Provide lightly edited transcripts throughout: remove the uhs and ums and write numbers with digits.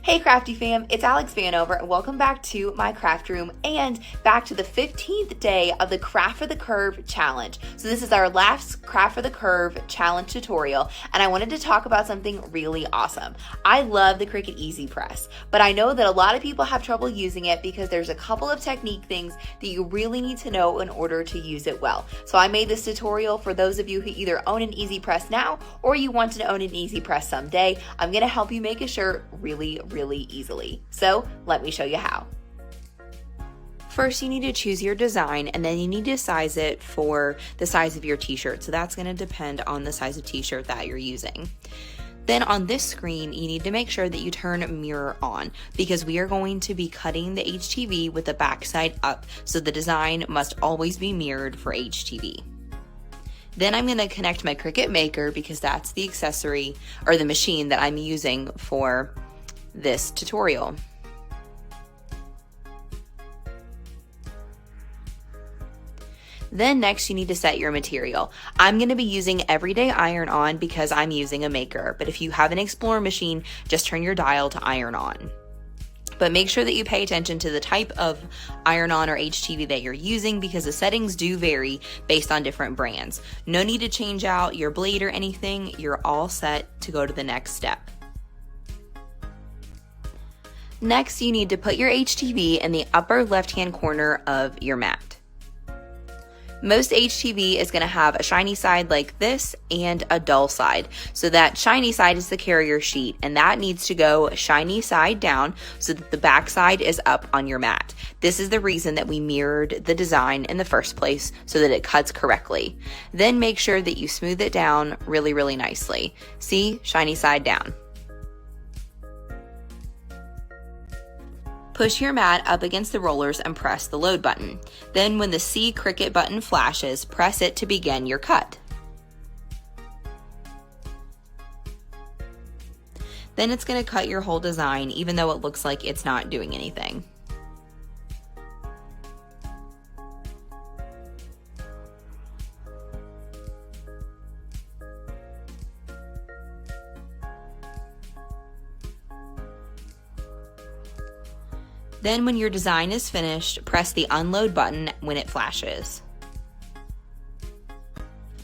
Hey Crafty fam, it's Alex Vanover and welcome back to my craft room and back to the 15th day of the Craft for the Curve challenge. So this is our last Craft for the Curve challenge tutorial and I wanted to talk about something really awesome. I love the Cricut Easy Press, but I know that a lot of people have trouble using it because there's a couple of technique things that you really need to know in order to use it well. So I made this tutorial for those of you who either own an Easy Press now or you want to own an Easy Press someday. I'm gonna help you make a shirt really easily. So let me show you how. First, you need to choose your design and then you need to size it for the size of your t-shirt. So that's going to depend on the size of t-shirt that you're using. Then on this screen, you need to make sure that you turn mirror on because we are going to be cutting the HTV with the backside up. So the design must always be mirrored for HTV. Then I'm going to connect my Cricut Maker because that's the accessory or the machine that I'm using for this tutorial. Then next you need to set your material. I'm going to be using everyday iron on because I'm using a maker, but if you have an Explorer machine, just turn your dial to iron on. But make sure that you pay attention to the type of iron-on or HTV that you're using because the settings do vary based on different brands. No need to change out your blade or anything. You're all set to go to the next step. Next, you need to put your HTV in the upper left-hand corner of your mat. Most HTV is going to have a shiny side like this and a dull side. So that shiny side is the carrier sheet and that needs to go shiny side down so that the back side is up on your mat. This is the reason that we mirrored the design in the first place so that it cuts correctly. Then make sure that you smooth it down really nicely. See, shiny side down. Push your mat up against the rollers and press the load button. Then when the C Cricut button flashes, press it to begin your cut. Then it's going to cut your whole design even though it looks like it's not doing anything. Then when your design is finished, press the unload button when it flashes.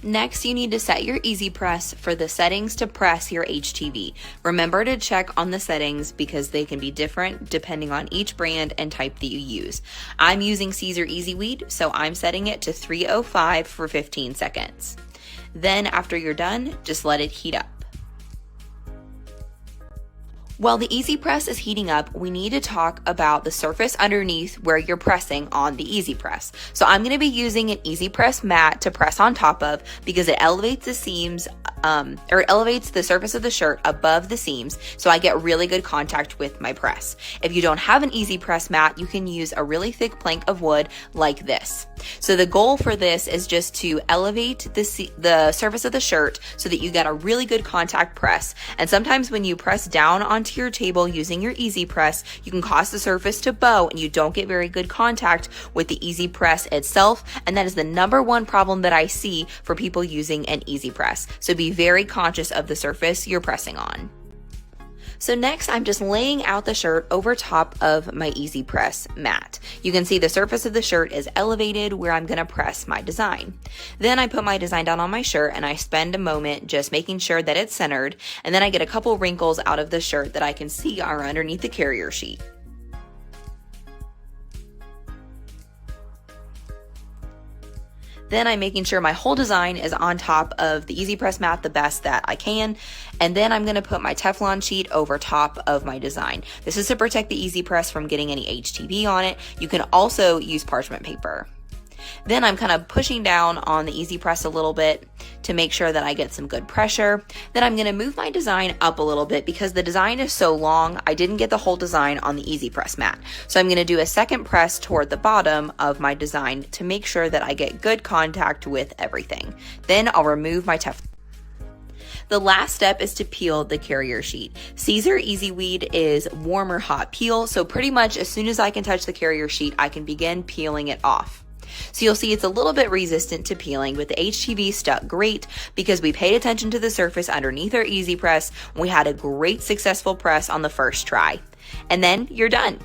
Next, you need to set your Easy Press for the settings to press your HTV. Remember to check on the settings because they can be different depending on each brand and type that you use. I'm using Caesar Easy Weed, so I'm setting it to 305 for 15 seconds. Then after you're done, just let it heat up. While the Easy Press is heating up, we need to talk about the surface underneath where you're pressing on the Easy Press. So I'm going to be using an Easy Press mat to press on top of because it elevates the seams or it elevates the surface of the shirt above the seams so I get really good contact with my press. If you don't have an Easy Press mat, you can use a really thick plank of wood like this. So the goal for this is just to elevate the surface of the shirt so that you get a really good contact press. And sometimes when you press down onto your table using your Easy Press, you can cause the surface to bow and you don't get very good contact with the Easy Press itself. And that is the #1 problem that I see for people using an Easy Press. So be very conscious of the surface you're pressing on. So next, I'm just laying out the shirt over top of my Easy Press mat. You can see the surface of the shirt is elevated where I'm gonna press my design. Then I put my design down on my shirt and I spend a moment just making sure that it's centered, and then I get a couple wrinkles out of the shirt that I can see are underneath the carrier sheet. Then I'm making sure my whole design is on top of the Easy Press mat the best that I can. And then I'm going to put my Teflon sheet over top of my design. This is to protect the Easy Press from getting any HTV on it. You can also use parchment paper. Then I'm kind of pushing down on the Easy Press a little bit to make sure that I get some good pressure. Then I'm going to move my design up a little bit because the design is so long, I didn't get the whole design on the Easy Press mat. So I'm going to do a second press toward the bottom of my design to make sure that I get good contact with everything. Then I'll remove my Teflon. The last step is to peel the carrier sheet. Caesar Easy Weed is warm or hot peel, so pretty much as soon as I can touch the carrier sheet, I can begin peeling it off. So you'll see it's a little bit resistant to peeling, but the HTV stuck great because we paid attention to the surface underneath our Easy Press. We had a great successful press on the first try. And then you're done.